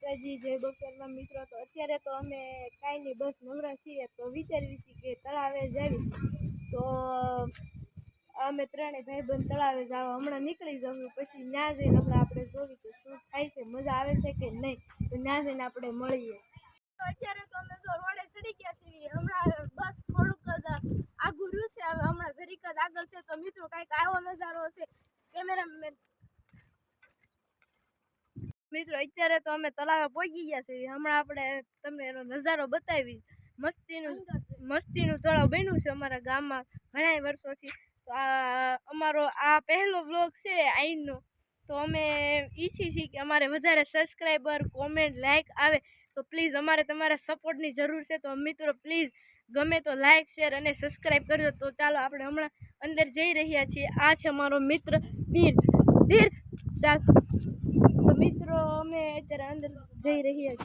માતાજી, જય બપોરના મિત્રો। તો અત્યારે તો અમે કાંઈ નહીં, બસ નવરા છીએ તો વિચારીએ છીએ કે તળાવે જાવી। તો અમે ત્રણેય ભાઈબંધ તળાવે જવા હમણાં નીકળી જવું, પછી ત્યાં જઈને હમણાં આપણે જોવી કે શું થાય છે, મજા આવે છે કે નહીં, તો ત્યાં જઈને આપણે મળીએ। તો અત્યારે તો અમે જો રોડે ચડી ગયા છીએ, હમણાં બસ થોડુંક જ આગું રહ્યું છે, હવે હમણાં જરીક જ આગળ છે। તો મિત્રો કાંઈક આવો નજારો છે કેમેરામેન મિત્રો। અત્યારે તો અમે તળાવે પહોંચી ગયા છીએ, હમણાં આપણે તમને એનો નજારો બતાવી। મસ્તીનું તળાવ બન્યું છે અમારા ગામમાં ઘણા વર્ષોથી। તો અમારો આ પહેલો વ્લોગ છે અહીંનો। તો અમે ઈચ્છીએ છીએ કે અમારે વધારે સબસ્ક્રાઈબર, કોમેન્ટ, લાઇક આવે, તો પ્લીઝ અમારે તમારા સપોર્ટની જરૂર છે। તો મિત્રો પ્લીઝ ગમે તો લાઇક, શેર અને સબસ્ક્રાઈબ કરજો। તો ચાલો આપણે હમણાં અંદર જઈ રહ્યા છીએ। આ છે અમારો મિત્ર તીર્થ ચાલ। તો મિત્રો અમે અત્યારે અંદર જઈ રહ્યા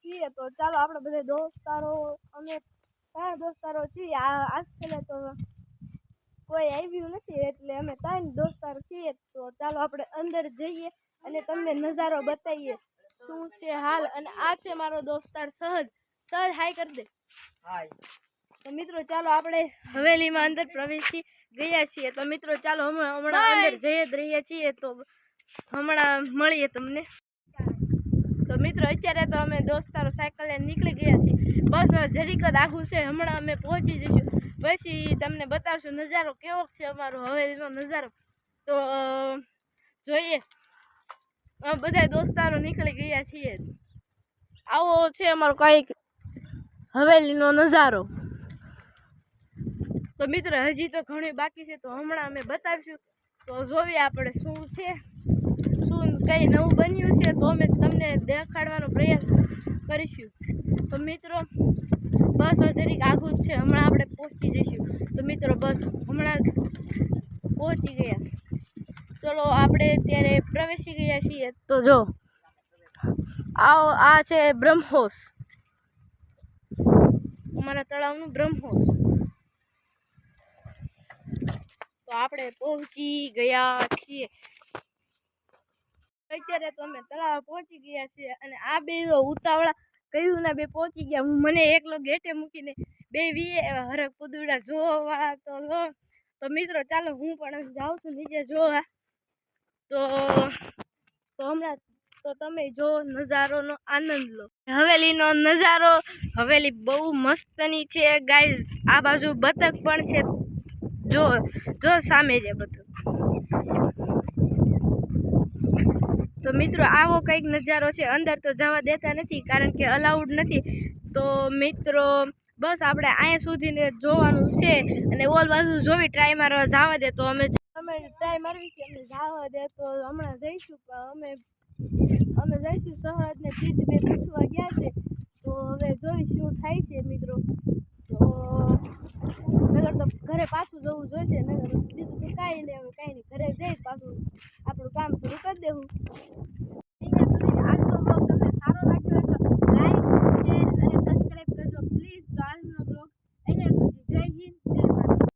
છીએ। તો ચાલો આપણે બધા દોસ્તારો, અમે ત્રણ દોસ્તારો છીએ। આજ છેલ્લે તો કોઈ આવ્યું નથી એટલે અમે ત્રણ દોસ્તારો છીએ। તો ચાલો આપણે અંદર જઈએ અને તમને નજારો બતાવીએ શું છે હાલ। અને આ છે મારો દોસ્તાર સહજ હાય કરી દે હાય। તો મિત્રો ચાલો આપણે હવેલીમાં અંદર પ્રવેશી ગયા છીએ। તો મિત્રો ચાલો હમણાં અંદર જઈ જ રહ્યા છીએ, તો હમણાં મળીએ તમને। તો મિત્રો અત્યારે તો અમે દોસ્તારો સાયકલ લઈને નીકળી ગયા છીએ, બસ જરીક જ આઘું છે, હમણાં અમે પહોંચી જઈશું, પછી તમને બતાવશું નજારો કેવો છે અમારો હવેલીનો નજારો। તો જોઈએ, બધા દોસ્તારો નીકળી ગયા છીએ। આવો છે અમારો કાંઈક હવેલીનો નજારો। તો મિત્રો હજી તો ઘણી બાકી છે, તો હમણાં અમે બતાવીશું। તો જોઈએ આપણે શું છે, શું કંઈ નવું બન્યું છે, તો અમે તમને દેખાડવાનો પ્રયાસ કરીશું। તો મિત્રો બસ જરીક આઘું જ છે, હમણાં આપણે પહોંચી જઈશું। તો મિત્રો બસ હમણાં જ પહોંચી ગયા, ચલો આપણે અત્યારે પ્રવેશી ગયા છીએ। તો જો આવો, આ છે બ્રહ્મહોસ, અમારા તળાવનું બ્રહ્મહોસ। તો આપણે પહોંચી ગયા છીએ, અત્યારે તો અમે તળાવ પહોંચી ગયા છીએ। અને આ બે ઉતાવળા કહ્યું ના બે પહોંચી ગયા, હું મને એકલો ગેટે મૂકીને બે વીએ હરક પુદુડા જોવાવાળા તો મિત્રો ચાલો હું પણ જાઉં છું નીચે જોવા। તો હમણાં તો તમે જો નજારોનો આનંદ લો, હવેલીનો નજારો। હવેલી બહુ મસ્તની છે ગાઈઝ, આ બાજુ બતક પણ છે, જો સામે છે બતક। તો મિત્રો આવો કંઈક નજારો છે, અંદર તો જવા દેતા નથી કારણ કે અલાઉડ નથી। તો મિત્રો બસ આપણે અહીંયા સુધીને જોવાનું છે, અને ઓલ બાજુ જોવી ટ્રાય મારવા જવા દે તો અમે ટ્રાય મારવી છે, અમને જવા દે તો હમણાં જઈશું। પણ અમે જઈશું, સહજને તીર્થ બે પૂછવા ગયા છે, તો હવે જોઈ શું થાય છે મિત્રો। તો નગર તો ઘરે પાછું જવું જોઈશે, નગર બીજું તો કાંઈ નહીં, હવે કાંઈ નહીં, ઘરે જઈ પાછું આપણું કામ શરૂ કરી દેવું।